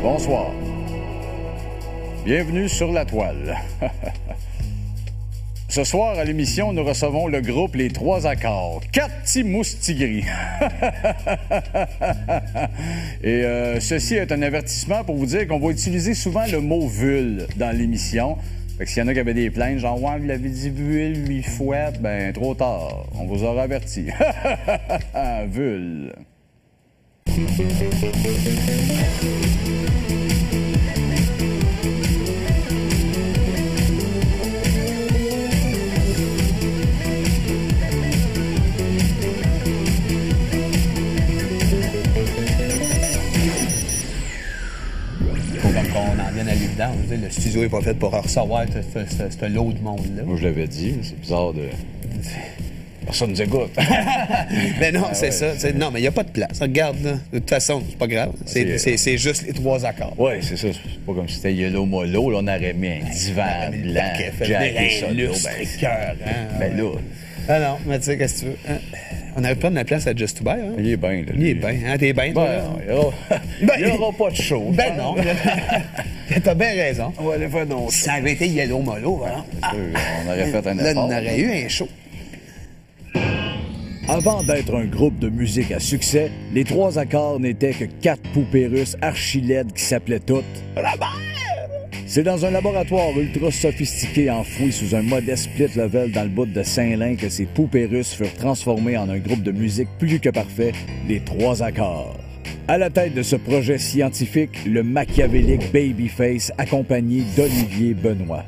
Bonsoir. Bienvenue sur la toile. Ce soir, à l'émission, nous recevons le groupe Les Trois Accords. 4 petits moustigris. Et ceci est un avertissement pour vous dire qu'on va utiliser souvent le mot « vul » dans l'émission. Fait que s'il y en a qui avaient des plaintes, genre « Ouais, vous l'avez dit vul 8 fois », ben trop tard. On vous aura averti. Vul. Qu'on en vienne à l'évidence. Le studio n'est pas fait pour recevoir ce lot de monde-là. Moi, je l'avais dit, c'est bizarre de... Personne nous écoute. Mais non, c'est ça. Non, mais il n'y a pas de place. Regarde, là. De toute façon, c'est pas grave. C'est juste les trois accords. Oui, c'est ça. C'est pas comme si c'était Yellow Molo. Là, on aurait mis un divan blanc, jacké ça. Ben là... Ah non, mais tu sais, qu'est-ce que tu veux? Hein? On n'avait pas de la place à Just to Buy, hein? Il est bien, là. Il est bien. Hein? T'es bien, toi? Il n'y aura pas de show. Ben non. T'as bien raison. On va aller faire nos shows. Si ça avait été Yellow Molo, voilà. On aurait fait un effort. Là, on aurait eu un show. Avant d'être un groupe de musique à succès, les Trois Accords n'étaient que 4 poupées russes archi-laides qui s'appelaient toutes Robert! C'est dans un laboratoire ultra sophistiqué enfoui sous un modeste split level dans le bout de Saint-Lin que ces poupées russes furent transformées en un groupe de musique plus que parfait, les Trois Accords. À la tête de ce projet scientifique, le machiavélique Babyface accompagné d'Olivier Benoît.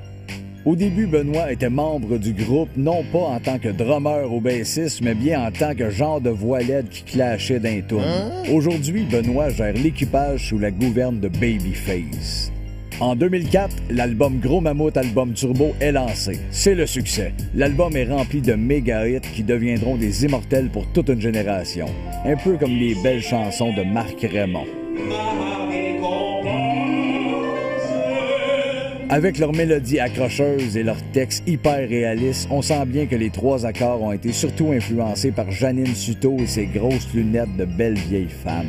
Au début, Benoît était membre du groupe, non pas en tant que drummer ou bassiste, mais bien en tant que genre de voix laide qui clashait d'un tour. Aujourd'hui, Benoît gère l'équipage sous la gouverne de Babyface. En 2004, l'album Gros Mammouth Album Turbo est lancé. C'est le succès. L'album est rempli de méga hits qui deviendront des immortels pour toute une génération. Un peu comme les belles chansons de Marc Raymond. Avec leurs mélodies accrocheuses et leurs textes hyper réalistes, on sent bien que les Trois Accords ont été surtout influencés par Janine Suto et ses grosses lunettes de belle vieille femme.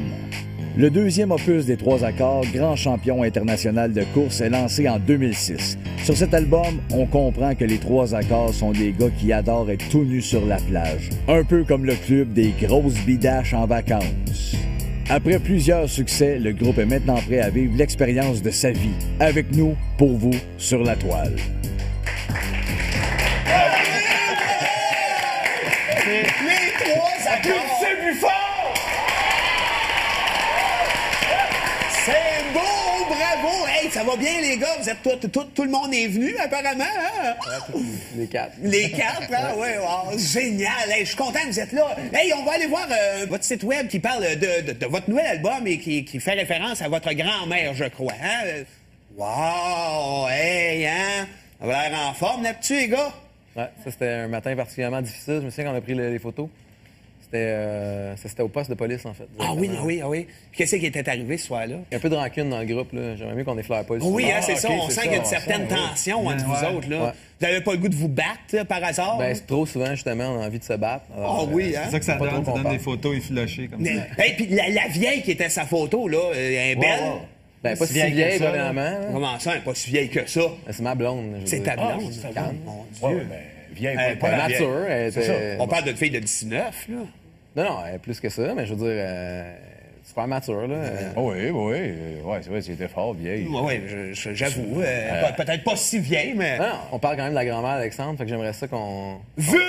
Le deuxième opus des Trois Accords, Grand Champion international de course, est lancé en 2006. Sur cet album, on comprend que les Trois Accords sont des gars qui adorent être tout nus sur la plage. Un peu comme le club des grosses bidaches en vacances. Après plusieurs succès, le groupe est maintenant prêt à vivre l'expérience de sa vie. Avec nous, pour vous, sur la toile. Les Trois Accords! C'est plus fort! C'est beau! Bravo! Hey, ça va bien, les gars? Vous êtes tout le monde est venu, apparemment, hein? Les 4. Les 4, hein? Oui, wow, génial! Hey, je suis content que vous êtes là. Hey, on va aller voir votre site web qui parle de votre nouvel album et qui fait référence à votre grand-mère, je crois, hein? Wow! Hey, hein? Ça va l'air en forme, là-dessus, les gars? Ouais, ça, c'était un matin particulièrement difficile. Je me souviens qu'on a pris les photos. C'était au poste de police, en fait. Ah oui, ah oui, ah oui. Puis qu'est-ce qui était arrivé ce soir-là? Il y a un peu de rancune dans le groupe, là. J'aimerais mieux qu'on effleure pas le Oui, sujet. hein, c'est ça. On sent qu'il y a une certaine tension entre vous autres, là. Ouais. Vous n'avez pas le goût de vous battre, là, par hasard? Ben, c'est trop souvent, justement, on a envie de se battre. Ah oui, hein? C'est ça que ça Pas trop donne. Tu qu'on donnes parle. des photos effilochées comme ça. Hey, puis la vieille qui était sa photo, là, elle est belle? Ben, pas si vieille que vieille, ça, vraiment. là. Comment ça, elle n'est pas si vieille que ça? Ben, c'est ma blonde. je veux C'est dire. ta blonde, c'est ça, calme. mon Dieu. Vieille, pas Pas la vieille. mature. Elle était... On parle d'une fille de 19, là. Non, elle est plus que ça, mais je veux dire, super mature, là. Oui, c'est vrai, c'était fort vieille. Oui, j'avoue. Peut-être pas si vieille, mais... Non, on parle quand même de la grand-mère Alexandre, fait que j'aimerais ça qu'on... Vul!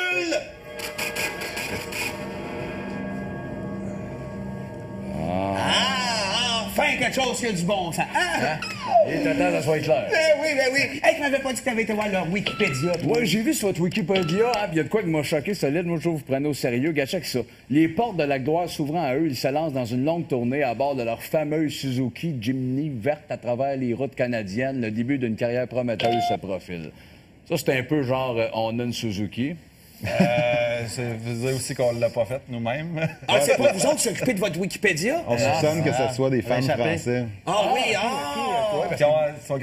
Ah, enfin quelque chose qui a du bon sens. Ah! Il est temps que ça soit clair. Ben oui. Hey, tu m'avais pas dit que t'avais été voir leur Wikipédia, toi. Ouais, j'ai vu sur votre Wikipédia, il y a de quoi qui m'a choqué solide. Moi, je trouve que vous prenez au sérieux. Gars, check ça. Les portes de la gloire s'ouvrant à eux, ils se lancent dans une longue tournée à bord de leur fameuse Suzuki Jimny verte à travers les routes canadiennes. Le début d'une carrière prometteuse se profile. Ça, c'est un peu genre, on a une Suzuki. Ça veut dire aussi qu'on l'a pas fait nous-mêmes. Ah, c'est pas vous autres qui s'occupez de votre Wikipédia? On soupçonne que ce soit des fans français. Ah oui, ah! Qui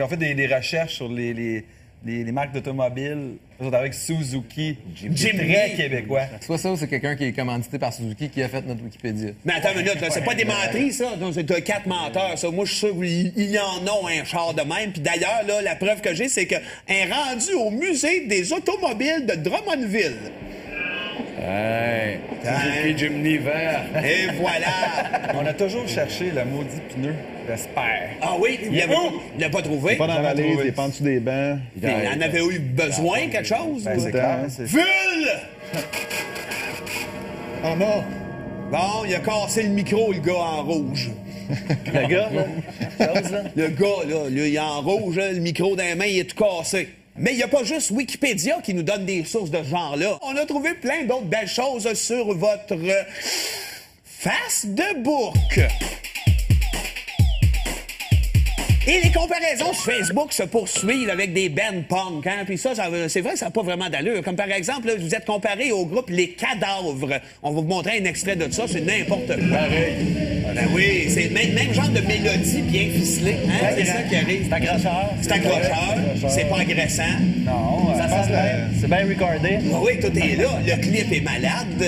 ont fait des recherches sur les les marques d'automobiles. Eux autres avec Suzuki. Jimny. Très québécois. Soit ça ou c'est quelqu'un qui est commandité par Suzuki qui a fait notre Wikipédia. Mais attends une minute, là, c'est pas des menteries, ça. Non, c'est 4 menteurs, ça. Moi, je suis sûr qu'il y en a un char de même. Puis d'ailleurs, là, la preuve que j'ai, c'est qu'un rendu au musée des automobiles de Drummondville. Hey, Suzuki Jimny vert. Et voilà. On a toujours cherché le maudit pneu. J'espère. Ah oui, il l'a pas trouvé. Pas dans la valise, il est pas en dessous des bancs. Il en avait eu besoin, quelque chose? Ben, c'est clair. C'est... Ville! Oh non! Bon, il a cassé le micro, le gars en rouge. Le gars, là? Le gars, là, il est en rouge, là, le micro dans les mains, il est tout cassé. Mais il n'y a pas juste Wikipédia qui nous donne des sources de ce genre-là. On a trouvé plein d'autres belles choses sur votre Facebook. Et les comparaisons sur Facebook se poursuivent avec des bands punk, hein? Puis ça, c'est vrai que ça n'a pas vraiment d'allure. Comme par exemple, là, vous êtes comparé au groupe Les Cadavres. On va vous montrer un extrait de ça, c'est n'importe quoi. Pareil. Ben oui, c'est le même genre de mélodie bien ficelée, hein? C'est ça qui arrive. C'est accrocheur. C'est accrocheur, c'est pas agressant. Non, Ça sent bien. C'est bien recordé. Ah oui, tout est là. Le clip est malade.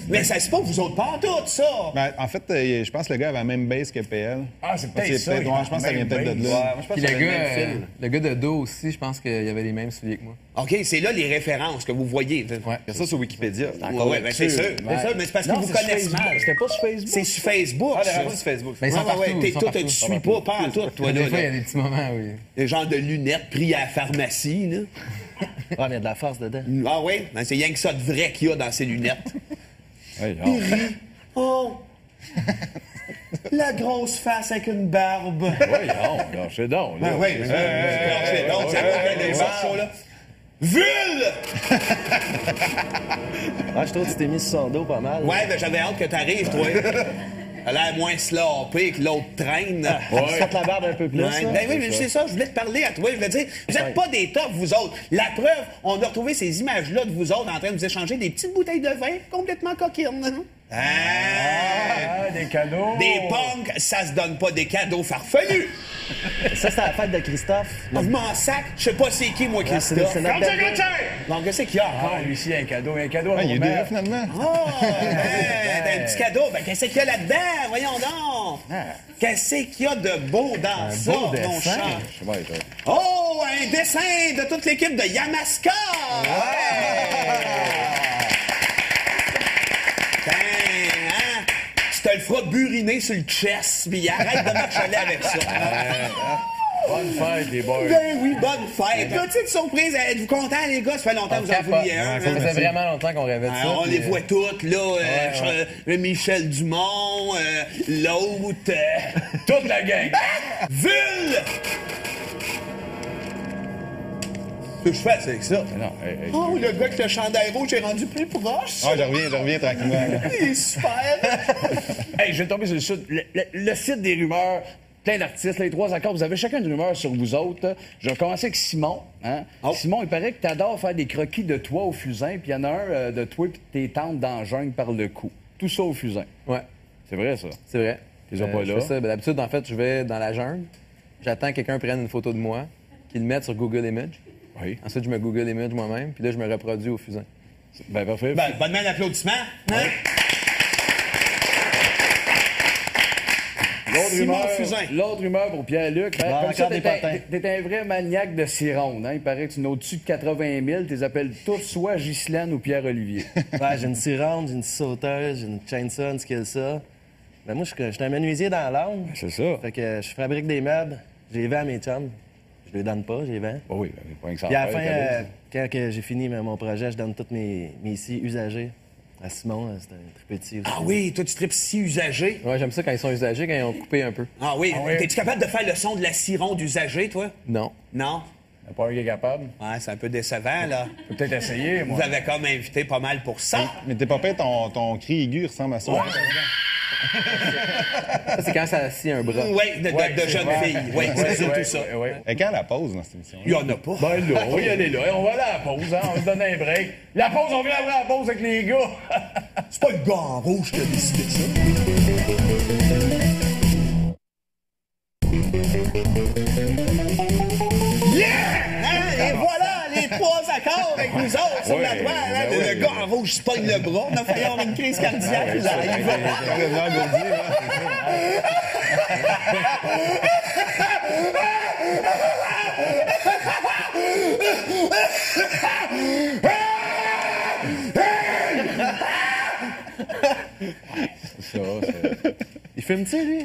Mais ça se passe, vous autres pas tout ça. Ben, en fait, je pense que le gars avait la même base que PL. Ah, c'est peut-être ça. Ouais, je pense que ça vient peut-être de là. moi, je pense Puis que c'est le même fil. le gars de dos aussi, je pense qu'il y avait les mêmes souliers que moi. OK, c'est là les références que vous voyez. Ouais. Il y a ça sur Wikipédia. Ouais, ben c'est sûr. C'est ça, mais c'est parce qu'ils vous connaissent mal. C'était pas sur Facebook. C'est sur Facebook. Ah, ça. les rendu sur Facebook. Mais ils sont partout, ils sont Toi, partout. tu suis pas en tout, toi, Des là. fois, il y a des petits moments, oui. Les genres de lunettes pris à la pharmacie, là. Ouais, mais il y a de la force dedans. Ah oui? Ben, c'est rien que ça de vrai qu'il y a dans ces lunettes. Hey, Il rit. Oh! La grosse face avec une barbe. voyons, lâchez donc. Là. Ben oui, c'est donc, ça va des barbes, là. Ville! Ah, je trouve que tu t'es mis sur son dos pas mal. Ouais, ben j'avais hâte que t'arrives, toi. Elle a l'air moins sloppée que l'autre traîne. Tu te frottes la barbe un peu plus. Ouais. là. Ben oui, mais c'est ça, je voulais te parler à toi. Je voulais dire, vous n'êtes pas des tops, vous autres. La preuve, on a retrouvé ces images-là de vous autres en train de vous échanger des petites bouteilles de vin complètement coquines. Ah, des cadeaux. Des punks, ça se donne pas des cadeaux farfelus. Ça, c'était la fête de Christophe. Je m'en sac, je sais pas c'est qui, moi, Christophe. c'est notre belle belle. Donc, qu'est-ce qu'il y a encore? Ah, lui aussi, un cadeau à Ah, il y a eu des Robert. là, finalement. Oh, un petit cadeau. Ben, qu'est-ce qu'il y a là-dedans? Voyons donc. Qu'est-ce qu'il y a de beau dans ça, beau mon dessin. chat? Ouais, toi. Oh, un dessin de toute l'équipe de Yamaska! Hein? Tu te le feras buriner sur le chest, puis arrête de marchaler avec ça. Bonne fête, les boys. Ben oui, bonne fête. Petite surprise, êtes-vous contents, les gars? Ça fait longtemps que vous en vouliez un. Ça hein? faisait vraiment longtemps qu'on rêvait de ça. On puis, les voit toutes, là. Michel Dumont, l'autre. Toute la gang. Ville! Que je fais avec ça? Non, hey, hey. Oh, le gars avec le chandail rouge est rendu plus proche. Ah, je reviens tranquillement. là. Il est super. Hey, je vais tomber sur le site, le site des rumeurs. Plein d'artistes, les trois accords. Vous avez chacun une rumeur sur vous autres. Je vais commencer avec Simon. Hein? Oh. Simon, il paraît que tu adores faire des croquis de toi au fusain, puis il y en a un de toi et tes tantes dans la jungle par le cou. Tout ça au fusain. Ouais, C'est vrai, ça? c'est vrai. Ils ont pas je là. fais ça. Ben, d'habitude, en fait, je vais dans la jungle, j'attends que quelqu'un prenne une photo de moi, qu'il le mette sur Google Images. Oui. Ensuite, je me Google Image moi-même, puis là, je me reproduis au fusain. Ben, parfait. Ben, bonne main d'applaudissement. Hein? Simon Fusain. L'autre rumeur pour Pierre-Luc. Ben, Bon, comme ça, encore des potins. t'es un vrai maniaque de cironde. Hein? Il paraît que tu n'as au-dessus de 80 000. Tu les appelles tous soit Ghislaine ou Pierre-Olivier. Ouais, j'ai une cironde, j'ai une sauteuse, j'ai une chainsaw, une skillsaw. Ben moi, je suis un menuisier dans l'âme. C'est ça. Fait que je fabrique des meubles, je les vends à mes chums. Je les donne pas, je les vends. Oh oui, ben, pas que ça en Puis à la fait, fin, cadeau. quand que j'ai fini mon projet, je donne tous mes scies usagés à Simon. C'est un très petit aussi. Ah oui, toi, tu tripes si usagé. Ouais, j'aime ça quand ils sont usagés, quand ils ont coupé un peu. Ah oui. T'es-tu capable de faire le son de la cironde usagée, toi? Non. Non? Il y a pas un qui est capable. Ouais, c'est un peu décevant, là. Je peux peut-être essayer, moi. Vous avez comme invité pas mal pour ça. Mais t'es pas fait, ton cri aigu ressemble à ça. Ça, c'est quand ça scie un bras. Oui, de jeunes filles. Oui, c'est surtout ça. Et quand la pause dans cette émission? Il y en a pas. Ben là, on va y aller là. On va aller à la pause, hein. On se donne un break. La pause, on vient après la pause avec les gars. C'est pas le gars en rouge qui a décidé de ça. Yeah! Hein? Et rouge se pogne le bras. On a failli avoir une crise cardiaque. Là, il va. Complètement engourdi, là. C'est ça, c'est... Il filme-tu, lui?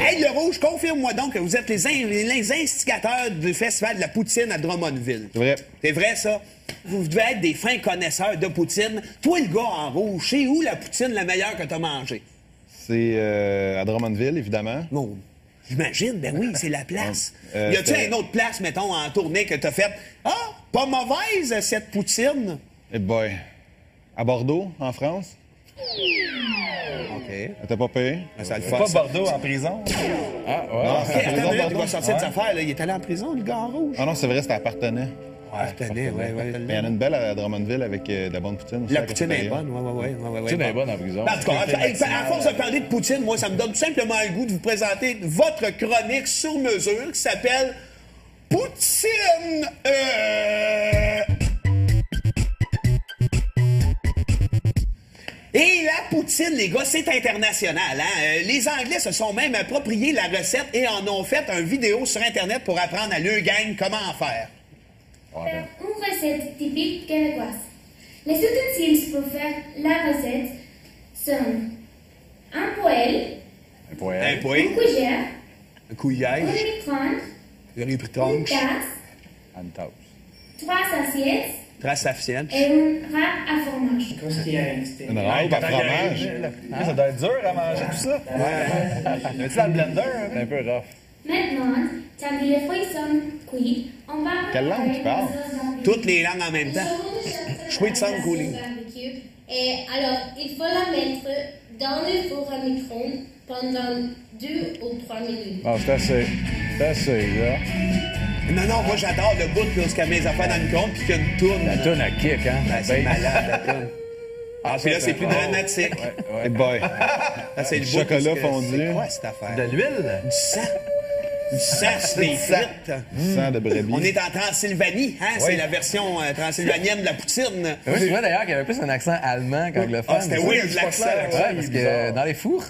Hey, le rouge, confirme-moi donc que vous êtes les instigateurs du Festival de la poutine à Drummondville. C'est vrai. C'est vrai, ça? Vous devez être des fins connaisseurs de poutine. Toi, le gars en rouge, c'est où la poutine la meilleure que t'as mangée? C'est à Drummondville, évidemment. Bon, j'imagine, ben oui, c'est la place. Y a-tu c'était- une autre place, mettons, en tournée que t'as faite? Ah, pas mauvaise, cette poutine. Eh boy. À Bordeaux, en France. OK. T'as pas payé? Ça le C'est fait, pas ça. Bordeaux en prison? Non, OK, c'est attends une minute, il Bordeaux. va sortir de sa affaire, là. Il est allé en prison, le gars en rouge. Ah non, c'est vrai, c'était à Partenay. Tenez, ouais. Mais il y en a une belle à Drummondville avec de la bonne poutine. aussi, La à poutine est cafétéria. bonne, ouais. Poutine est bonne en prison. En tout cas, à force de parler de poutine, moi, ça me donne tout simplement le goût de vous présenter votre chronique sur mesure qui s'appelle Poutine. Et la poutine, les gars, c'est international. Hein? Les Anglais se sont même approprié la recette et en ont fait un vidéo sur Internet pour apprendre à leur gang comment en faire. Faire une recette typique québécoise. Les ustensiles pour faire la recette sont un poêle, Un poêle. Un une poêle, cuillère, un couillage, une micro-ondes, une une tranche, tasse, Une tasse. 3 assiettes trace aficienne. et une râpe à fromage. Une rampe à fromage. Ça doit être dur à manger tout ça. Mets-tu dans le blender? Hein? C'est un peu rough. Maintenant, quand les fruits sont cuits, on va Quelle langue tu parles? Toutes les langues en même temps. Sweet sound cooling. Barbecue. Et alors, il faut la mettre dans le four à micro-ondes pendant 2 ou 3 minutes. Ah, c'est assez. C'est assez, là. Non, moi j'adore le bout là, où mes affaires dans le micro-ondes puis qu'il y a une tourne. La toune à kick, hein? Ben, c'est malade, la tourne. Ah, puis là, c'est plus dramatique. Eh boy. Là, c'est le bout Chocolat où ce que- fondu. C'est quoi cette affaire? De l'huile? Du sang. Du sang sur les frites. Sang de brebis. On est en Transylvanie, hein? C'est la version transylvanienne de la poutine. Moi, je trouvais d'ailleurs qu'il y avait plus un accent allemand qu'anglophone. Ah, c'était weird, l'accent. Ouais, parce que dans les fours,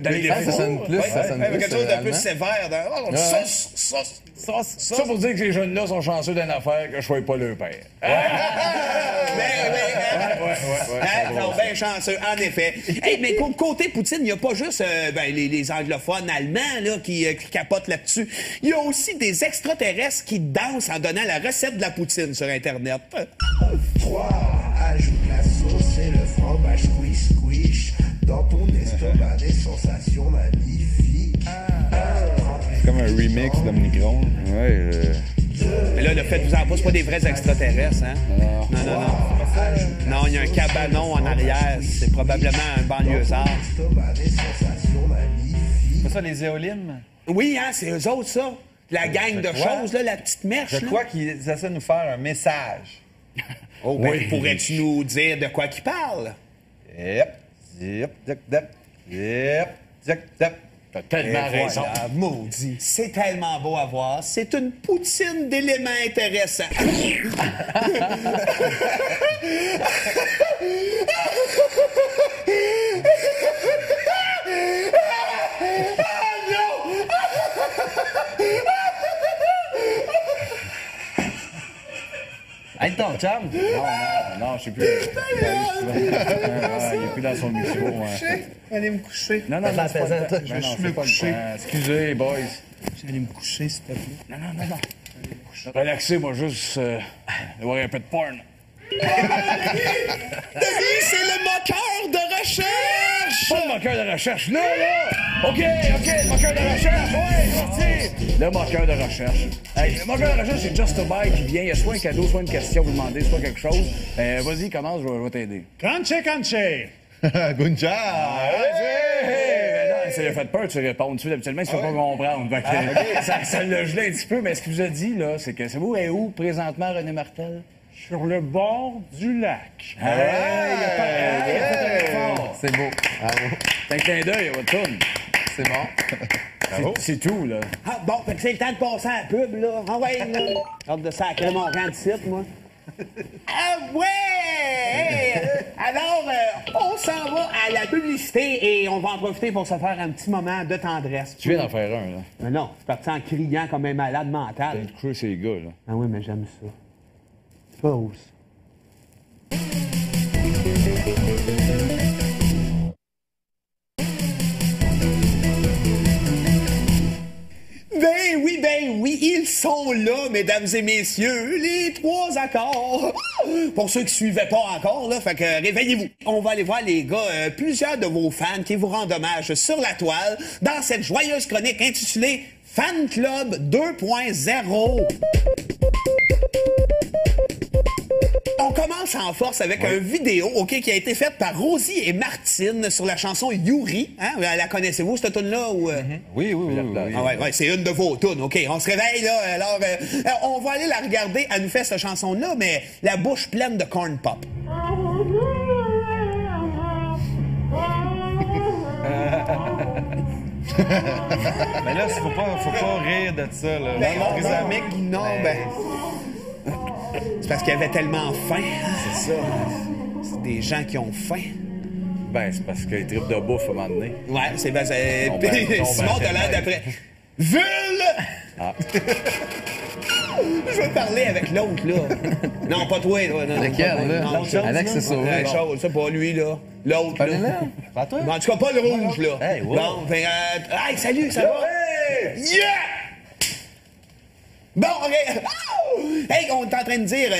Dans les ça sonne plus, ça sonne Ouais, plus quelque chose de plus allemand. sévère. Oh, Ouais. sauce. Ça pour dire que ces jeunes-là sont chanceux d'une affaire que je sois pas leur père. Ben oui, hein? Hein, ils sont bien chanceux, en effet. Hey, mais côté Poutine, il n'y a pas juste les anglophones allemands là, qui capotent là-dessus. Il y a aussi des extraterrestres qui dansent en donnant la recette de la poutine sur Internet. Froid, ajoute la sauce et le fromage squish. Dans ton estomac, des sensations magnifiques. C'est comme un remix de Micron. Ouais, Mais là, le fait de vous en pas, c'est pas des vrais extraterrestres, hein? Non. Non, il y a un cabanon en arrière. C'est probablement un banlieusard. Estomac, des sensations magnifiques. C'est ça, les éolimes? Oui, hein, c'est eux autres, ça. La gang de crois. choses, là, la petite mèche. Je là. crois qu'ils essaient de nous faire un message. Oh, ben, Oui. pourrais-tu nous dire de quoi qu'ils parlent? Yep, yep, yep, yep, yep, yep, yep. t'as tellement Et raison. voilà, maudit. C'est tellement beau à voir. C'est une poutine d'éléments intéressants. Hey, ton chum! Non, je sais plus. Il est plus dans son micro. Ouais. Allez me coucher. Non, c'est pas le temps. Je Non, vais non, me c'est pas le coucher. temps. Excusez, boys. Allez me coucher, s'il te plaît. Non. Relaxez, moi, juste voir un peu de porn. Denis, c'est le moqueur de recherche! Pas le moqueur de recherche, là! OK, le moqueur de recherche, ouais, sorti! Le moqueur de recherche. Hey, le moqueur de recherche, c'est Just a Buy qui vient. Il y a soit un cadeau, soit une question à vous demander, soit quelque chose. Vas-y, commence, je vais t'aider. Good job! Ça lui a fait peur de se répondre. Tu sais, habituellement, il se fait pas comprendre. Fait que, ça l'a gelé un petit peu, mais ce qu'il vous a dit, là, c'est que c'est vous et où, présentement, René Martel? Sur le bord du lac. Il a fait un effort. C'est beau. Bravo. C'est un clin d'œil à votre tourne. C'est bon. C'est tout, là. Ah, bon, fait que c'est le temps de passer à la pub, là. Ah ouais, là. J'ai hâte de sacrer mon rang de site, moi. Ah ouais! Hey, alors, on s'en va à la publicité et on va en profiter pour se faire un petit moment de tendresse. Tu viens d'en faire un, là. Mais non, je suis parti en criant comme un malade mental. T'as cru ces gars, là. Ah oui, mais j'aime ça. Pause. Ben oui, ils sont là, mesdames et messieurs, les 3 accords. Pour ceux qui suivaient pas encore, là, fait que réveillez-vous. On va aller voir, les gars, plusieurs de vos fans qui vous rendent hommage sur la toile dans cette joyeuse chronique intitulée Fan Club 2.0. On commence en force avec une vidéo, OK, qui a été faite par Rosie et Martine sur la chanson Yuri. Hein? La connaissez-vous, cette tune-là? Ou, Oui. Ah ouais, c'est une de vos tunes. OK, on se réveille, là. Alors, on va aller la regarder. Elle nous fait cette chanson-là, mais la bouche pleine de corn pop. Mais là, faut pas rire de ça, là. Non, ben... C'est parce qu'il y avait tellement faim. C'est ça. C'est des gens qui ont faim. Ben, c'est parce que les tripes de bouffe, à un moment donné. Ouais, c'est... Ben, Simon, t'as l'air d'après... Vul! Ah. Je veux parler avec l'autre, là. Non, pas toi, là. Non, lequel, là? Non, Alex, c'est ça. C'est pas lui, là. L'autre, là. Pas toi? En tout cas, pas le rouge, là. Hey, wow. Bon, ben, hey, salut, ça va? Yeah! Bon, OK. Hey, on est en train de dire,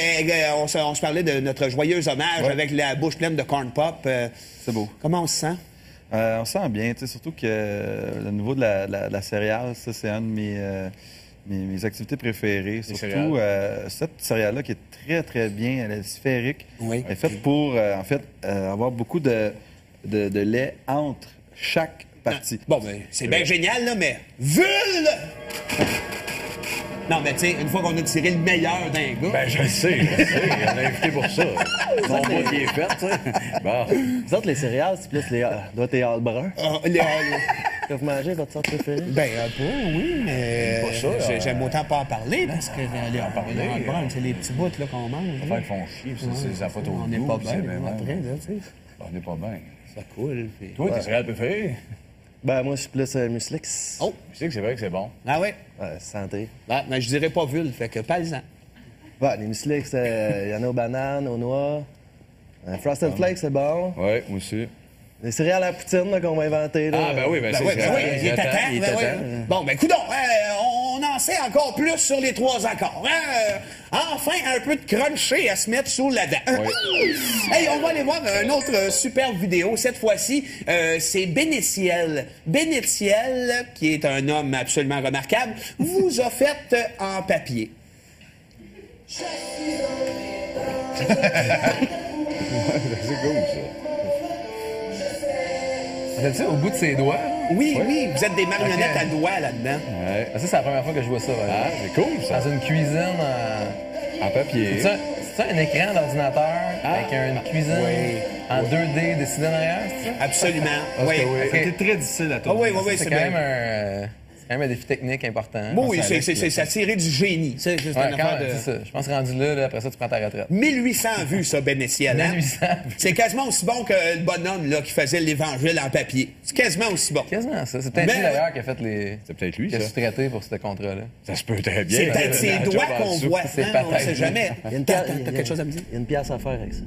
on se parlait de notre joyeux hommage avec la bouche pleine de corn pop. C'est beau. Comment on se sent? On se sent bien, tu sais, surtout que le niveau de la céréale, ça, c'est un de mes activités préférées. Surtout cette céréale-là qui est très, très bien, elle est sphérique. Oui. Elle est faite pour, en fait, avoir beaucoup de lait entre chaque partie. Bon, ben, c'est bien génial, là, mais... Vul! Non, mais tu sais, une fois qu'on a tiré le meilleur d'un gars... Ben, je le sais. On a invité pour ça. Mon bois qui est fait, tu sais. Bon. Vous autres, les céréales, c'est plus les all bruns. Vous mangez votre sorte préférée? Ben, un peu, oui, mais... Pas ça, J'aime autant pas en parler, parce que les all bruns, c'est les petits bouts là, qu'on mange. Enfin, ils font chier, c'est la photo. On n'est pas bien, après, là, tu sais. On n'est pas bien. Ça coule, puis... Toi, tes céréales préférées? Ben, moi, je suis plus Muslix. Oh! Je sais que c'est vrai que c'est bon. Ah ouais? Santé. Ah, mais je dirais pas vul, fait que pas-le-en. Ouais, les Muslix, il y en a aux bananes, aux noix. Frosted Flakes, c'est bon. Ouais, moi aussi. Les céréales à la poutine là, qu'on va inventer. Là. Ah, ben oui, ben c'est Oui, ça. il est temps. Bon, ben, coudonc, on en sait encore plus sur les 3 accords. Enfin, un peu de crunché à se mettre sous la dent. Hey, on va aller voir une autre superbe vidéo. Cette fois-ci, c'est Bénétiel. Bénétiel, qui est un homme absolument remarquable, vous a fait en papier. C'est cool, ça. C'est-tu au bout de ses doigts? Oui, vous êtes des marionnettes à doigts là-dedans. Ouais. Ça, c'est la première fois que je vois ça. Ah, c'est cool, ça. Dans une cuisine En papier. C'est un écran d'ordinateur avec une cuisine en 2D dessinée derrière, c'est ça? Absolument. Oui. C'était très difficile à tourner. Oui, C'est quand même un défi technique important. Oui, c'est tiré du génie. C'est une affaire de... C'est ça. Je pense que rendu là, après ça, tu prends ta retraite. 1800 vues, ça, Bénétiel. Hein? 1800 vues. C'est quasiment aussi bon que le bonhomme là, qui faisait l'Évangile en papier. C'est quasiment aussi bon. Quasiment ça. C'est peut-être lui, d'ailleurs, qui a fait les... C'est peut-être lui, qui a ça. sous-traité pour ce contrat-là. Ça se peut très bien. C'est peut-être ses La doigts job en qu'on dessous. voit. C'est Hein? On ne peut-être sait jamais. Il y a une T'as pièce, quelque chose à me dire? Il y a une pièce à faire avec ça.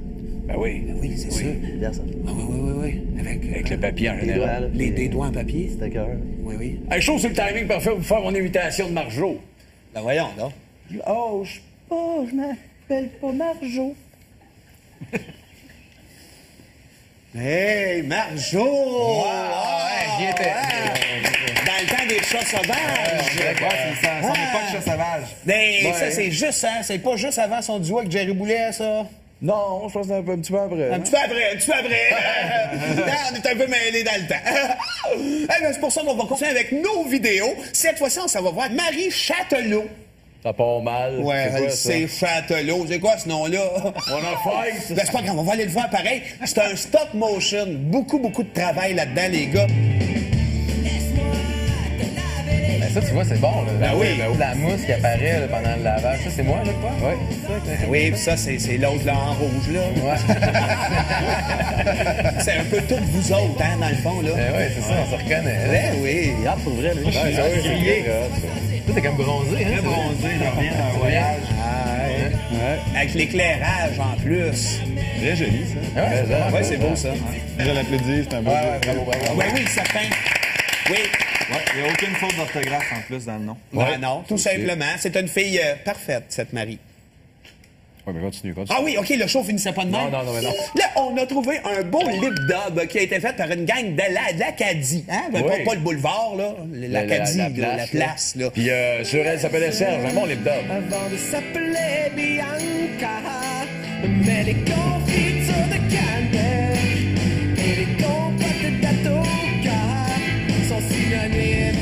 Ben oui. Oui, c'est sûr. Une pièce à faire. Oui. Avec le papier en Les général. doigts, là, Les doigts en papier. C'était cœur. Oui. Hey, chose sur le timing parfait pour faire mon imitation de Marjo. Ben voyons, là. Oh, je m'appelle pas Marjo. Hey, Marjo! J'y étais. Dans le temps des chats sauvages. Ça n'est pas de chat sauvage. Mais ça, c'est juste ça. C'est pas juste avant son duo avec Jerry Boulet, ça. Non, je pense que c'est un petit peu après. Un petit peu après. Là, on est un peu mêlés dans le temps. Ben, c'est pour ça qu'on va continuer avec nos vidéos. Cette fois-ci, on s'en va voir Marie Châtelot. Ça part mal. Ouais, C'est quoi, ça? c'est Châtelot. C'est quoi ce nom-là? On a faim. Ben, c'est pas grave, on va aller le voir pareil. C'est un stop motion. Beaucoup de travail là-dedans, les gars. ça, tu vois, c'est bon. Là. Ben oui. La mousse qui apparaît là, pendant le lavage. Ça, c'est moi, là, quoi? Oui. Ben oui, puis ça, c'est l'autre là en rouge, là. Ouais. C'est un peu tous vous autres, hein, dans le fond, là. Ben oui, c'est ça, on se reconnaît. Ben oui. Il a hâte pour vrai, lui. Toi, t'es comme bronzé, hein? Très bronzé, je reviens d'un voyage. Avec l'éclairage, en plus. Très joli, ça. Ouais, c'est beau, ça. Je l'applaudis, c'est un beau jeu. Bravo. Oui, oui, certain. Oui. Ouais, il n'y a aucune faute d'orthographe en plus dans le nom. Ben non, tout simplement. C'est une fille parfaite, cette Marie. Oui, mais continue. Ah oui, OK, le show finissait pas de même. Non, mais non. Là, on a trouvé un beau lip dub qui a été fait par une gang de l'Acadie. Hein? Ben, Oui. pas le boulevard, là. L'Acadie, la place, là. Puis sur elle s'appelait Serge, un bon lip dub. Avant de s'appeler Bianca, mais les confitures de cannelle et les compotes d'Atoka sont synonymes.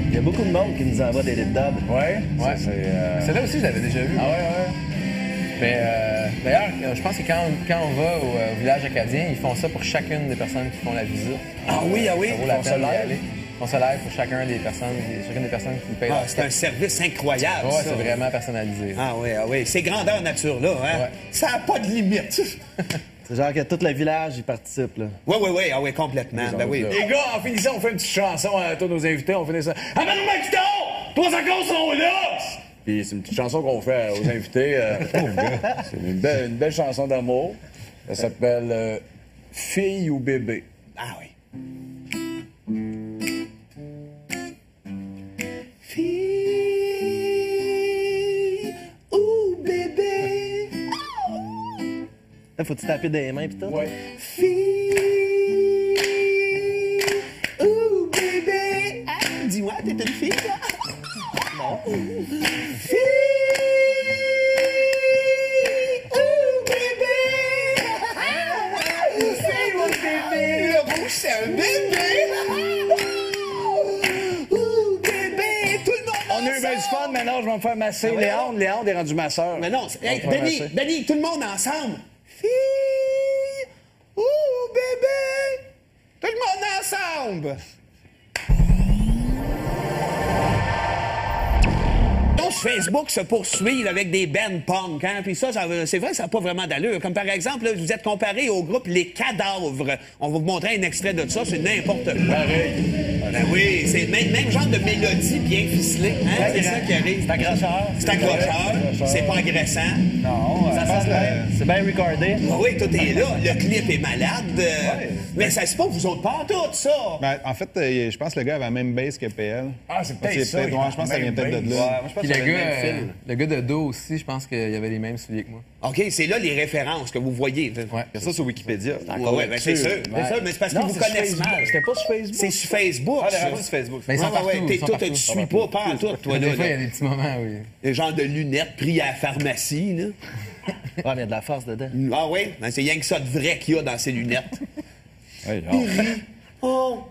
Il y a beaucoup de monde qui nous envoie des lip dubs. Ouais. Ouais. Celle-là aussi, je l'avais déjà vue. Ah ouais. Mais d'ailleurs, je pense que quand on va au village acadien, ils font ça pour chacune des personnes qui font la visite. Ah oui, ah oui. Ça vaut la peine d'y aller. Ils font ça live pour chacune des personnes qui payent Ah, leur c'est un service incroyable, Ouais, ça. c'est vraiment personnalisé. Ah oui. C'est grandeur nature, là. Hein? Ouais. Ça n'a pas de limite. C'est genre que tout le village y participe, là. Oui. Ah oui, complètement. Ben oui. Les gars, en finissant, on fait une petite chanson à tous nos invités. On finit ça. Amène-moi Maquito! Toi, encore sont là! Puis c'est une petite chanson qu'on fait aux invités. C'est une belle chanson d'amour. Ça s'appelle Fille ou bébé. Ah oui. Fille ou bébé. Là, faut-tu taper des mains pis tout? Ouais. Fille ou bébé. Ah, dis-moi, t'es une fille, là? Non. Fille ou bébé. Fille ou bébé. Le rouge, c'est un bébé. Ou bébé. Tout le monde. On a eu bien du fun. Maintenant, je vais me faire masser. Léandre est rendu ma soeur. Mais non, hey, Denis, tout le monde ensemble. Fille ou bébé. Tout le monde ensemble. Sur Facebook se poursuivent avec des bands punk, hein? Puis ça c'est vrai que ça n'a pas vraiment d'allure. Comme par exemple, là, vous êtes comparé au groupe Les Cadavres. On va vous montrer un extrait de ça, c'est n'importe quoi. Pareil. Ben oui, c'est même genre de mélodie bien ficelée, hein? C'est ça qui arrive. C'est accrocheur. C'est accrocheur, c'est pas agressant. Non, Ça passe bien. C'est bien recordé. Ah oui, tout est là. Le clip est malade. Mais ça c'est pas vous autres pas tout ça. Ben, en fait, je pense que le gars avait la même base que PL. Ah, c'est peut-être ça. Je pense que ça vient peut-être de là. Moi, je pense Puis que c'est le même fil. le gars de dos aussi, je pense qu'il y avait les mêmes souliers que moi. OK, c'est là les références que vous voyez. Ouais. Il y a ça sur Wikipédia. Ouais, ben c'est sûr. C'est ça, mais c'est parce qu'ils vous connaissent mal. C'était pas sur Facebook. C'est sur Facebook. Ah, ça. la sur Facebook. Mais ils sont partout. ils sont Toi, tu partout. suis pas en tout, toi, Des là. fois, il y a des petits moments, oui. Des genres de lunettes pris à la pharmacie, là. Ouais, mais il y a de la force dedans. Ah oui? Ben, c'est rien que ça de vrai qu'il y a dans ces lunettes. Ouais, Il rit. Oh!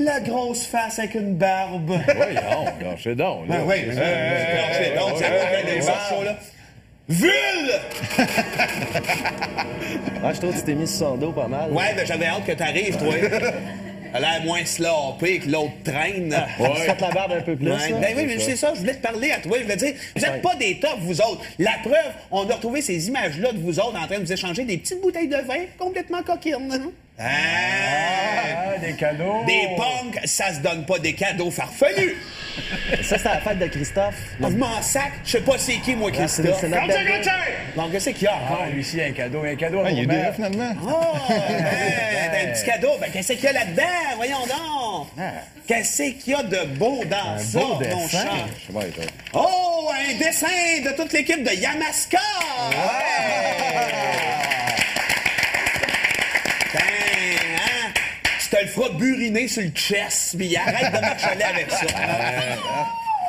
La grosse face avec une barbe. c'est donc. Ben oui, c'est donc, ça va des barbes, là. Vule! Ah, je trouve que tu t'es mis sur son dos pas mal. Ouais, ben j'avais hâte que t'arrives, toi. Elle a l'air moins sloppé que l'autre traîne. Tu fais la barbe un peu plus. Ouais, là. ben oui, mais c'est ça, je voulais te parler à toi. Je voulais dire, vous n'êtes pas des tops, vous autres. La preuve, on a retrouvé ces images-là de vous autres en train de vous échanger des petites bouteilles de vin complètement coquines. Ah, des cadeaux. Des punks, ça se donne pas des cadeaux farfelus. Ça, c'était la fête de Christophe. Je m'en sac, je sais pas c'est qui, moi, Ouais, c'est Christophe. notre belle- Donc, qu'est-ce qu'il y a encore? Ah, lui aussi, un cadeau. Un cadeau à Il y a vos deux mères. finalement. Oh, un petit cadeau. Ben, qu'est-ce qu'il y a là-dedans? Voyons donc. Qu'est-ce qu'il y a de beau dans ça, beau mon dessin. chat? Je sais pas, toi. Oh, un dessin de toute l'équipe de Yamaska! Hein? Tu te le feras buriner sur le chest, puis arrête de marchaler avec ça.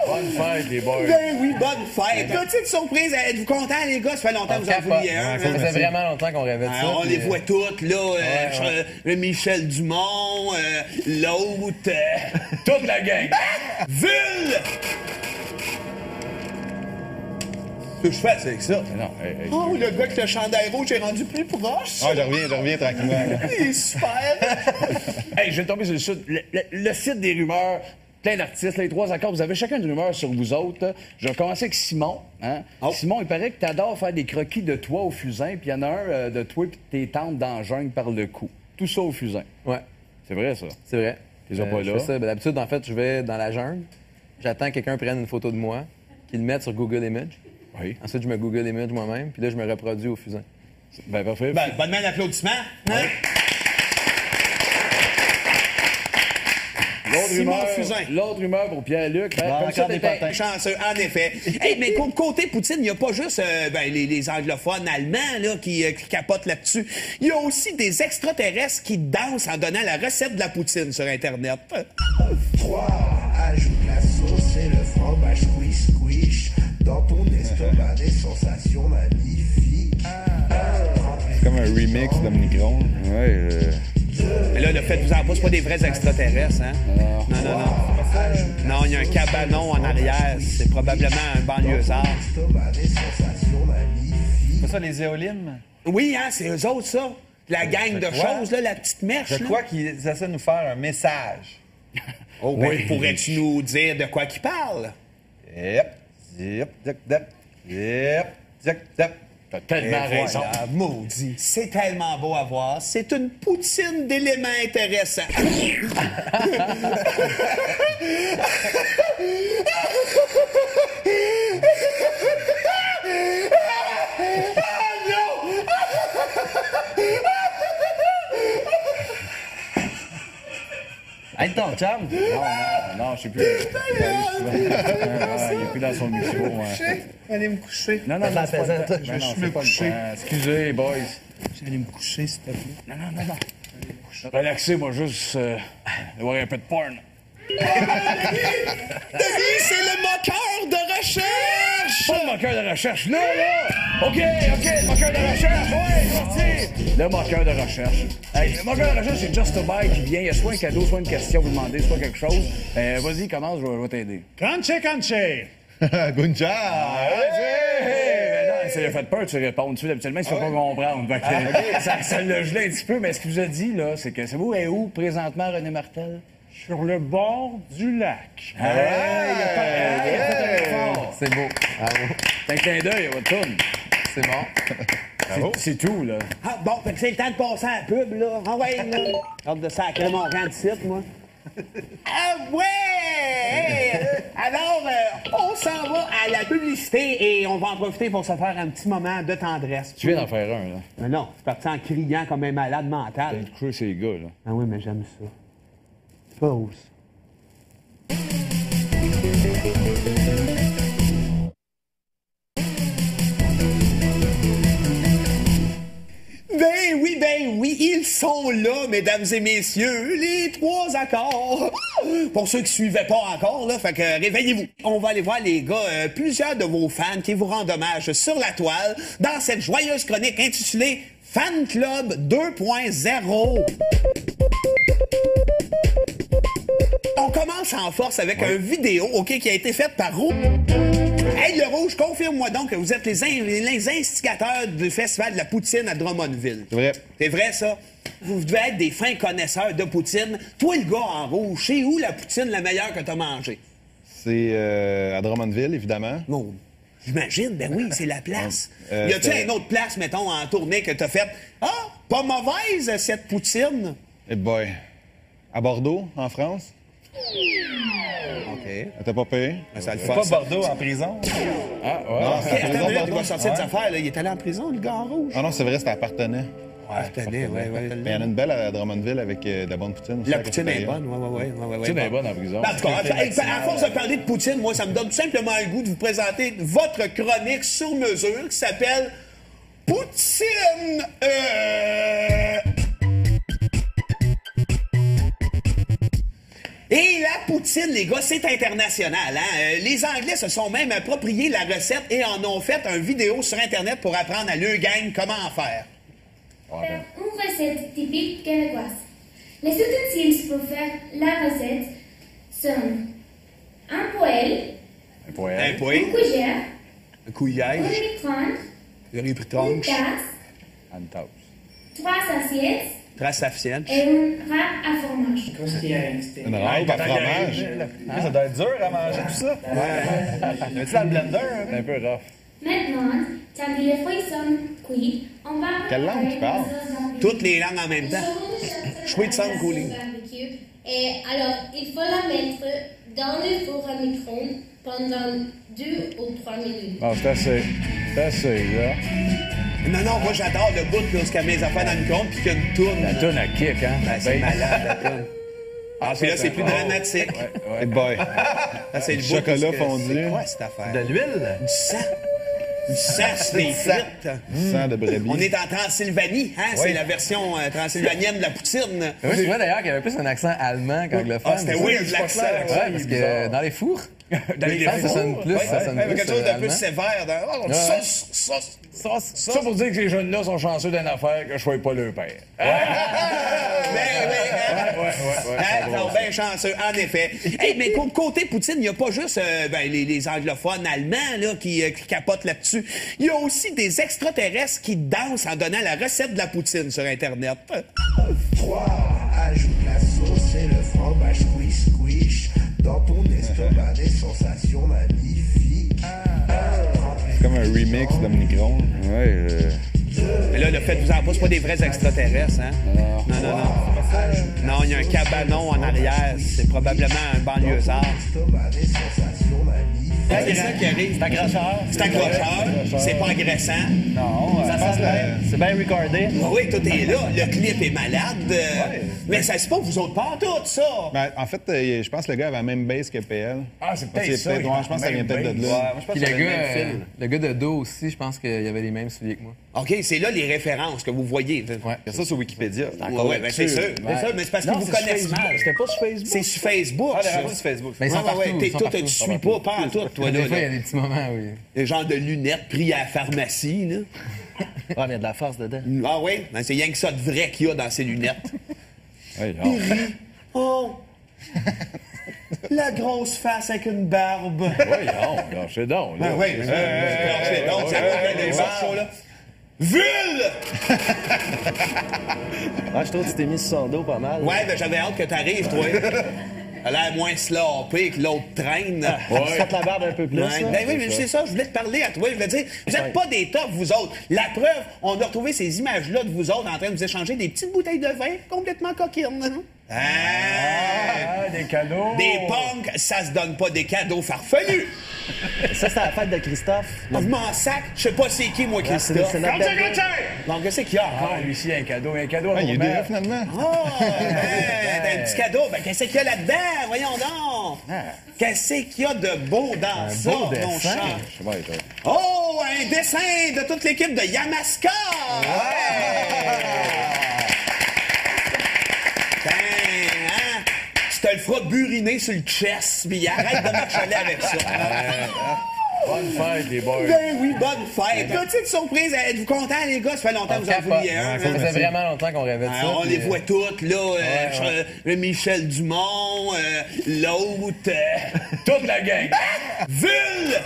Bonne fête, les boys. Ben oui, bonne fête. Petite surprise, êtes-vous contents, les gars? Ça fait longtemps que vous en vouliez un. Ça hein? faisait vraiment longtemps qu'on rêvait de ça. On puis, les voit toutes, là. Michel Dumont, l'autre. Toute la gang. Vule! que je fais avec ça? Non, Oh, le gars avec le chandail rouge est rendu plus proche. Ah, je reviens tranquillement. Il est super. hey, je vais tomber sur le site. Le site des rumeurs, plein d'artistes, les trois accords. Vous avez chacun une rumeur sur vous autres. Je vais commencer avec Simon. Hein? Oh. Simon, il paraît que tu adores faire des croquis de toi au fusain, puis il y en a un de toi et tes tantes dans la jungle par le cou. Tout ça au fusain. Ouais, C'est vrai, ça? c'est vrai. Ils ont pas Je là. fais ça. Ben, d'habitude, en fait, je vais dans la jungle, j'attends que quelqu'un prenne une photo de moi, qu'il le mette sur Google Images. Oui. Ensuite, je me Google Image moi-même, puis là, je me reproduis au fusain. Ben, parfait. Ben, bonne main d'applaudissement. Hein? Simon Fusain. L'autre rumeur pour Pierre-Luc. Ben, Bon, comme ça, encore des t'étais- potins. Chanceux, en effet. Hey, mais côté Poutine, il n'y a pas juste les anglophones allemands là, qui capotent là-dessus. Il y a aussi des extraterrestres qui dansent en donnant la recette de la poutine sur Internet. 3. Ajoute la sauce et le fromage squish squish. Dans ton estomac, des sensations magnifiques. C'est comme un remix de Micron. Ouais, Mais là, le fait de vous en pas, c'est pas des vrais extraterrestres, hein? Non. Non, il y a un cabanon en arrière. C'est probablement un banlieusard. Estomac, des sensations magnifiques. C'est ça, les éolimes? Oui, hein, c'est eux autres, ça. La gang de crois. choses, là, la petite mèche. Je là. crois qu'ils essaient de nous faire un message. Oh, ben, Oui. pourrais-tu nous dire de quoi qu'ils parlent? Yep, zip, zip, zip, zip, zip, zip. t'as tellement Et raison. voilà, maudit. C'est tellement beau à voir. C'est une poutine d'éléments intéressants. Hey, ton chum! Non, je sais plus. Il est plus dans son micro. Ouais. Allez me coucher. Non, c'est pas le temps. Je Non, vais c'est me pas le coucher. temps. Excusez, boys. Allez me coucher, s'il te plaît. Non. Relaxez, moi, juste voir un peu de porn. Denis, c'est le moqueur de recherche! Pas le moqueur de recherche, là! OK, le moqueur de recherche, ouais, sorti! Le moqueur de recherche. Hey, le moqueur de recherche, c'est Just a Buy qui vient. Il y a soit un cadeau, soit une question à vous demander, soit quelque chose. Vas-y, commence, je vais t'aider. Crunchy! Good job! Ça lui a fait peur de se répondre. Tu sais, habituellement, il se fait pas comprendre. Fait que, ça l'a gelé un petit peu, mais ce qu'il vous a dit, là, c'est que c'est vous et où, présentement, René Martel? Sur le bord du lac. Il a fait un effort. C'est beau. Bravo. C'est un clin d'œil à votre tourne. C'est bon. C'est tout, là. Ah, bon, fait que c'est le temps de passer à la pub, là. Ah ouais, là. Hâte de sacrer mon rang de site, moi. Ah ouais! Hey, alors, on s'en va à la publicité et on va en profiter pour se faire un petit moment de tendresse. Tu viens d'en faire un, là. Mais non, je suis parti en criant comme un malade mental. T'as cru ces gars, là. Ah oui, mais j'aime ça. Pause. Ben oui, ils sont là, mesdames et messieurs, les trois accords. Pour ceux qui suivaient pas encore, là, fait que réveillez-vous. On va aller voir les gars, plusieurs de vos fans qui vous rendent hommage sur la toile dans cette joyeuse chronique intitulée Fan Club 2.0. On commence en force avec une vidéo, OK, qui a été faite par Rouge. Hey, le Rouge, confirme-moi donc que vous êtes les instigateurs du Festival de la Poutine à Drummondville. C'est vrai. C'est vrai, ça? Vous devez être des fins connaisseurs de poutine. Toi, le gars en rouge, c'est où la poutine la meilleure que t'as mangée? C'est à Drummondville, évidemment. Non. J'imagine, ben oui, c'est la place. Y a-tu c'est- une autre place, mettons, en tournée que t'as faite? Ah, pas mauvaise, cette poutine. Eh boy. À Bordeaux, en France. OK. T'as pas payé? Ça le C'est fait, pas ça. Bordeaux en prison? Non, Attends c'est une à minute, il Bordeaux. va sortir des affaires, là. Il est allé en prison, le gars en rouge. Ah non, c'est vrai, c'était à Partenay. Tenez, ouais. Mais il y en a une belle à Drummondville avec de la bonne poutine. aussi, La à poutine est cafétéria. bonne, ouais. Tu sais, elle est bonne en prison. En tout cas, à force de parler de poutine, moi, ça me donne tout simplement le goût de vous présenter votre chronique sur mesure qui s'appelle Poutine. Et la poutine, les gars, c'est international. Hein? Les Anglais se sont même appropriés la recette et en ont fait une vidéo sur Internet pour apprendre à leur gang comment en faire. Faire une recette typique québécoise. Les ustensiles pour faire la recette sont un poêle, Un poêle. Un point. une cuillère, Un couillage. un micro-ondes, Un une tranche. tasse, Une tasse. 3 assiettes Trace assiette. et une râpe à fromage. Une râpe à fromage. Ça doit être dur à manger tout ça. Mets-tu dans le blender? C'est un peu rough. Maintenant, tant que les fruits sont cuits, on va Quelle langue tu parles? Toutes les langues en même temps. Sweet sound cooling. Et alors, il faut la mettre dans le four à micro-ondes pendant 2 ou 3 minutes. Bon, c'est assez. C'est assez, là. Non, moi j'adore le bout lorsqu'il y a mes affaires dans le compte puis qu'il y a une tourne. La toune à kick, hein? Ben, c'est malade, la tourne. Ah, puis là, c'est plus dramatique. Hey boy. Ah, c'est le bout Chocolat parce que- fondu. C'est quoi cette affaire? De l'huile? Du sang. Du sang sur les frites. Sang de brebis. On est en Transylvanie, hein? C'est la version transylvanienne de la poutine. Moi, je trouvais d'ailleurs qu'il y avait plus un accent allemand qu'anglophone. Ah, c'était weird, l'accent. Ouais, parce que dans les fours, Dans les ça sonne plus, ça sonne plus. quelque chose d'un peu allemand. sévère. Ouais. Sauce. Ça pour dire que ces jeunes-là sont chanceux d'une affaire que je sois pas leur père. Ils sont bien chanceux, en effet. Hey, mais côté Poutine, il n'y a pas juste les anglophones allemands là, qui capotent là-dessus. Il y a aussi des extraterrestres qui dansent en donnant la recette de la poutine sur Internet. 3. Ajoute la sauce et le fromage squish squish dans ton estomac, des sensations magnifiques. C'est comme un remix de Micron. Ouais. Mais là, le fait de vous en pas, c'est pas des vrais extraterrestres, hein? Non. Non, il y a un cabanon en arrière. C'est probablement un banlieusard. Estomac, des sensations magnifiques. C'est ça qui arrive. C'est accrocheur. C'est accrocheur. C'est pas agressant. Non, Ça sent bien. C'est bien recordé. Ah oui, tout est là. Le clip est malade. Mais ça c'est pas vous autres pas tout ça. Ben, en fait, je pense que le gars avait la même base que PL. Ah, c'est peut-être ça. Ouais, je pense que ça vient peut-être de là. Moi, je pense Puis que c'est le même fil. le gars de dos aussi, je pense qu'il y avait les mêmes souliers que moi. OK, c'est là les références que vous voyez. Ouais. Il y a ça sur Wikipédia. Ouais, ben c'est sûr. C'est ça, mais c'est parce qu'ils vous connaissent mal. C'était pas sur Facebook. C'est sur Facebook. Ah, ça. la réponse sur Facebook. Mais ils sont partout. ils sont Toi, tu partout. suis pas en tout, toi, Des là. fois, il y a des petits moments, oui. Des genres de lunettes pris à la pharmacie, là. Ouais, mais il y a de la force dedans. Ah oui? Ben, c'est rien que ça de vrai qu'il y a dans ces lunettes. Ouais, Il rit. Oh! La grosse face avec une barbe. c'est donc. Ben oui, c'est donc, ça fait des barbes, là. Vule! Ah, je trouve que tu t'es mis sur son dos pas mal. Ouais, ben j'avais hâte que t'arrives, toi. Elle a l'air moins sloppé que l'autre traîne. Tu fais la barbe un peu plus. Ouais, là. ben oui, mais c'est ça, je voulais te parler à toi. Je voulais dire, vous êtes pas des tops, vous autres. La preuve, on a retrouvé ces images-là de vous autres en train de vous échanger des petites bouteilles de vin complètement coquines. Ah! Des cadeaux. Des punks, ça se donne pas des cadeaux farfelus. Ça, c'est à la fête de Christophe. Je m'en sac, je sais pas c'est qui, moi, C'est Christophe. notre belle- Donc, qu'est-ce qu'il y a encore? Ah, lui aussi, un cadeau. Un cadeau à Ah, il est vos deux mères. finalement. Oh, un petit cadeau. Ben, qu'est-ce qu'il y a là-dedans? Voyons donc. Qu'est-ce qu'il y a de beau dans ça, beau mon dessin. chat? Ouais, toi. Oh, un dessin de toute l'équipe de Yamaska! Ben, hein? Tu te le feras buriner sur le chest, puis arrête de marchaler avec ça. Bonne fête, les boys. Ben oui, bonne fête. Petite surprise, êtes-vous contents, les gars? Ça fait longtemps que vous en vouliez un. Ça hein? faisait vraiment longtemps qu'on rêvait de ça. On puis, les voit toutes, là. Michel Dumont, l'autre. Toute la gang. Vule!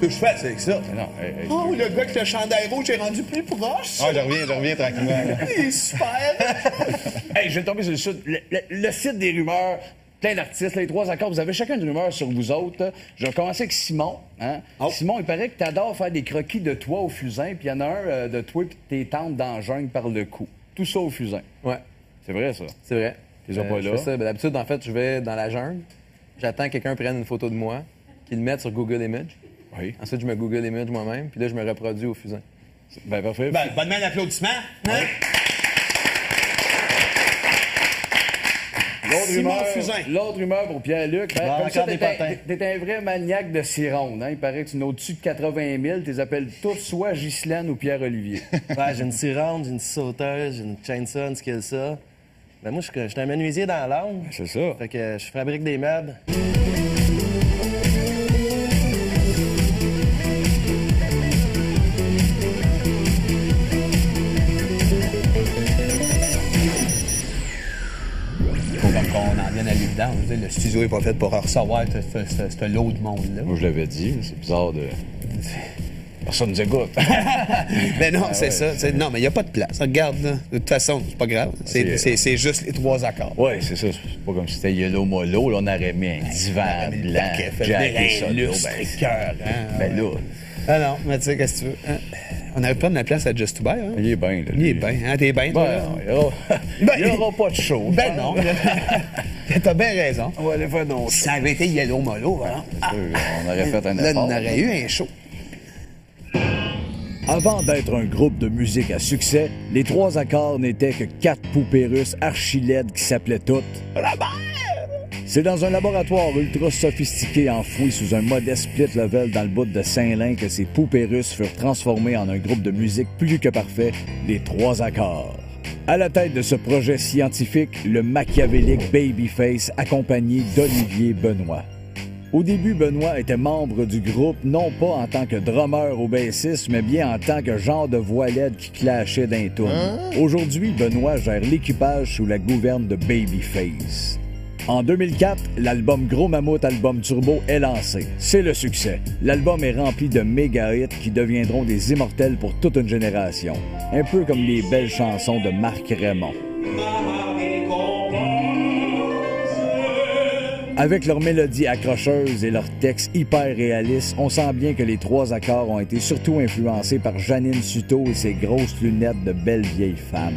Que je fais avec ça? Non, hey. Oh, le gars avec le chandail rouge est rendu plus proche. Ah, je reviens tranquillement. Il est super. Hey, je vais tomber sur le site, le site des rumeurs. Plein d'artistes, les trois accords. Vous avez chacun une rumeur sur vous autres. Je vais commencer avec Simon. Hein? Oh. Simon, il paraît que tu adores faire des croquis de toi au fusain, puis il y en a un de toi et tes tantes dans la jungle par le cou. Tout ça au fusain. Ouais, C'est vrai, ça? c'est vrai. Ils ont pas Je là. fais ça. Ben, d'habitude, en fait, je vais dans la jungle. J'attends que quelqu'un prenne une photo de moi, qu'il le mette sur Google Images. Oui. Ensuite, je me Google Images moi-même, puis là, je me reproduis au fusain. Ben, parfait. Ben, bonne main d'applaudissement. Hein? Simon Fusain. L'autre rumeur pour Pierre-Luc. Ben, Bon, comme ça, encore des patins. t'es un vrai maniaque de sironde. Hein? Il paraît que tu n'as au-dessus de 80 000. Tu les appelles tous soit Ghislaine ou Pierre-Olivier. Ouais, j'ai une sironde, j'ai une sauteuse, j'ai une chainsaw, une skill ça. Ben moi, je suis un menuisier dans l'âme. C'est ça. Fait que je fabrique des meubles. Faut qu'on en vienne à l'évidence. non, je veux dire, le studio n'est pas fait pour recevoir ce lot de monde-là. Moi, je l'avais dit, c'est bizarre de... Personne nous écoute. Mais non, c'est ça. Non, mais il n'y a pas de place. Regarde, là. De toute façon, c'est pas grave. C'est juste les 3 accords. Oui, c'est ça. C'est pas comme si c'était Yellow Molo. Là, on aurait mis un divan blanc, jacké ça. Ben là... Ah non, mais tu sais, qu'est-ce que tu veux? Hein? On avait pas de la place à Just to Buy, hein? Il est bien, là. Il est bien, hein? T'es bien, toi? Il n'y aura pas de show. Ben non. T'as bien raison. On va aller faire nos shows. Ça avait été Yellow Molo, hein? On aurait fait un effort. Là, on aurait eu un show. Avant d'être un groupe de musique à succès, les 3 accords n'étaient que 4 poupées russes archi-laides qui s'appelaient toutes Robert! C'est dans un laboratoire ultra sophistiqué enfoui sous un modeste split level dans le bout de Saint-Lin que ces poupées russes furent transformées en un groupe de musique plus que parfait, les 3 accords. À la tête de ce projet scientifique, le machiavélique Babyface accompagné d'Olivier Benoît. Au début, Benoît était membre du groupe, non pas en tant que drummer ou bassiste, mais bien en tant que genre de voix laide qui clashait d'un tour. Aujourd'hui, Benoît gère l'équipage sous la gouverne de Babyface. En 2004, l'album Gros Mammouth Album Turbo est lancé. C'est le succès. L'album est rempli de méga hits qui deviendront des immortels pour toute une génération. Un peu comme les belles chansons de Marc Raymond. Avec leurs mélodies accrocheuses et leurs textes hyper réalistes, on sent bien que les 3 accords ont été surtout influencés par Janine Suto et ses grosses lunettes de belle vieille femme.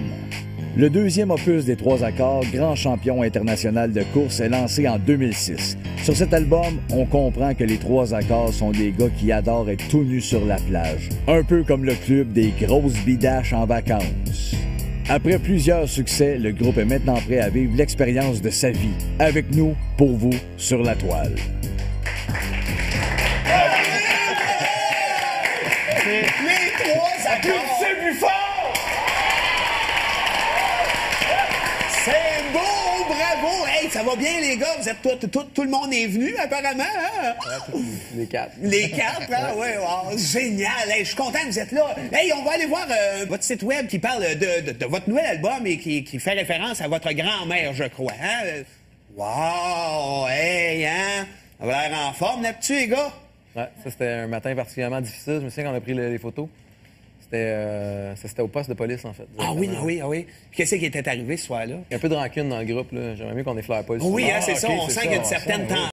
Le deuxième opus des 3 accords, Grand Champion international de course, est lancé en 2006. Sur cet album, on comprend que les 3 accords sont des gars qui adorent être tout nus sur la plage. Un peu comme le club des grosses bidaches en vacances. Après plusieurs succès, le groupe est maintenant prêt à vivre l'expérience de sa vie. Avec nous, pour vous, sur la toile. Les 3 accords! C'est plus fort! C'est beau! Bravo! Hey, ça va bien, les gars? Vous êtes tout le monde est venu, apparemment, hein? Les 4. Les 4, hein? Ouais, wow, génial! Hey, je suis content que vous êtes là. Hey, on va aller voir votre site web qui parle de votre nouvel album et qui fait référence à votre grand-mère, je crois, hein? Wow! Hey, hein? On a l'air en forme, là-dessus, les gars? Ouais, ça, c'était un matin particulièrement difficile. Je me souviens qu'on a pris les photos. C'était au poste de police, en fait. Ah oui, ah oui, ah oui. Puis qu'est-ce qui était arrivé ce soir-là? Il y a un peu de rancune dans le groupe, là. J'aimerais mieux qu'on effleure pas le Oui, sujet. hein, c'est ça. On sent qu'il y a une certaine tension.